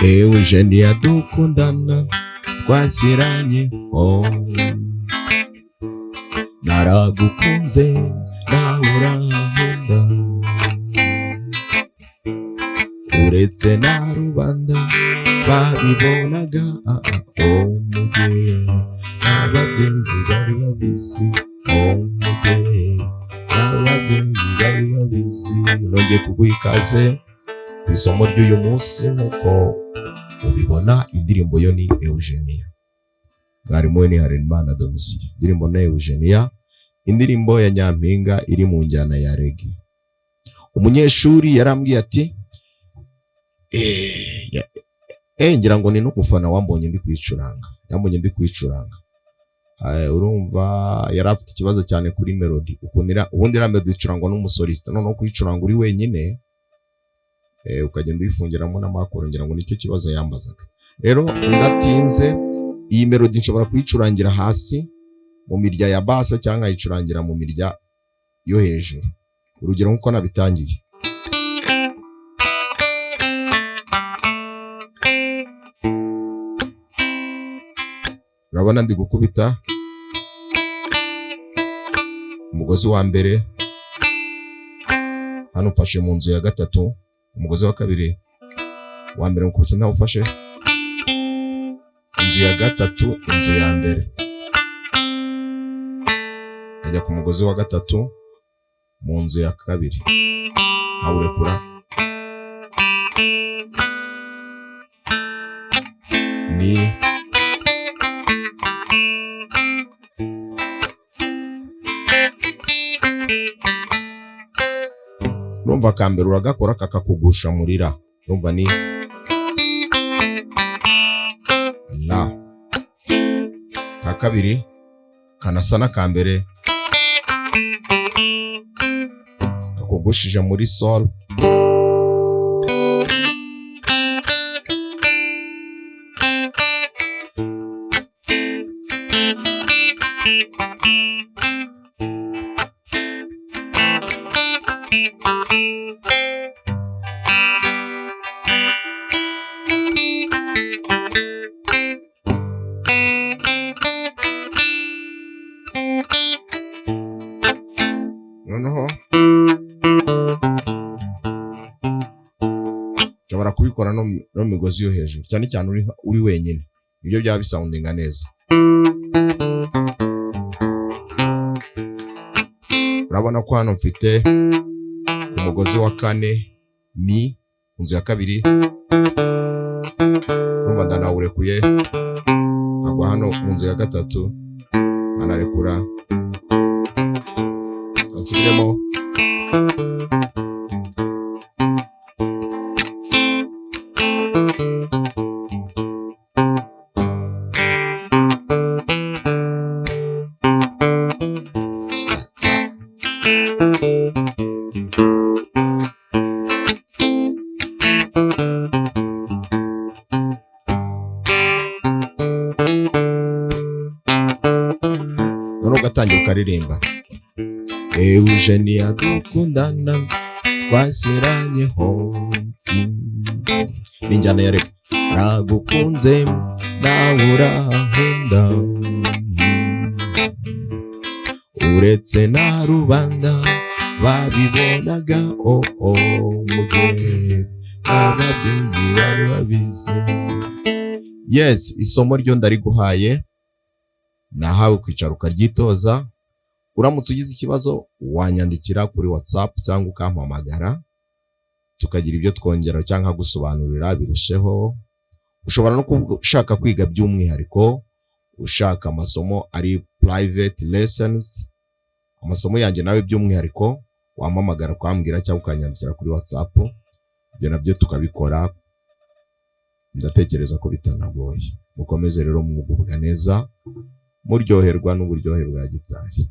Eugenia dukundana twashyiranye naragukunze nawe urankunda uretse na rubanda babibonaga mugihe ababyeyi bari babizi mugihe ababyeyi bari babizi. Nongeye kuguha ikaze ku isomo ry'uyu munsi. Nk'uko ubibona indirimbo yo ni Eugenia, mwarimu we ni Harerimana Domitien. Indirimbo na Eugenia, indirimbo ya Nyampinga iri mu njyana ya reggae. Umunyeshuri yarambwiye ati ngira ngo ni n'umufana wambonye ndi kwicuranga, yambonye ndi kwicuranga. Urumva yari afite ikibazo cyane kuri melody, ubundi ira melody icurangwa n'umusoliste, noneho kwicuranga uri wenyine ukagenda uyifungiramo n'amakoro, ngira ngo nicyo kibazo yambazaga. Rero ndatinze, iyi melody nshobora kuyicurangira hasi mu mirya ya bass cyangwa ayicurangira mu mirya yo hejuru, urugero nkuko nabitangiye. Urabona ndi gukubita umugozi wa mbere, hano mfashe mu nzu ya gatatu, umugozi wa kabiri wa mbere mukubise ntawo ufashe inzu ya gatatu, inzu ya mbere, ajya ku mugozi wa gatatu mu nzu ya kabiri, awurekura ni urumva kambere uragakora kakakugusha muri ra, urumva ni la. Ka kabiri kanasa n'akambere kakugushije muri sol, noneho ushobora kubikora no migozi yo hejuru, cyane cyane uri wenyine, ibyo byaba bisoundinga neza. Urabona ko hano mfite umugozi wa kane mi, inzu ya kabiri, urumva ndanawurekuye, agwa hano mu nzu ya gatatu, anarekura, nsubiremo. Noneho ugatangira ukaririmba. Eugenia dukundana twashyiranye ni njyana ya reggae. Nagukunze nawe urankunda uretse na rubanda babibonaga mugihe ababyeyi bari babizi. Yes, isomo ryo ndariguhaye, nahawe kwicara ukaryitoza. Uramutse ugize ikibazo wanyandikira kuri WhatsApp cyangwa ukampamagara tukagira ibyo twongera cyangwa gusobanurira birusheho. Ushobora no ushaka kwiga by'umwihariko, ushaka amasomo ari private lessons, amasomo yanjye nawe by'umwihariko, wampamagara kwambwira cyangwa ukanyandikira kuri WhatsApp, ibyo nabyo tukabikora. Ndatekereza ko bitanagoye. Mukomeze rero mugubwa neza, muryoherwa n'uburyohe bwa gitari.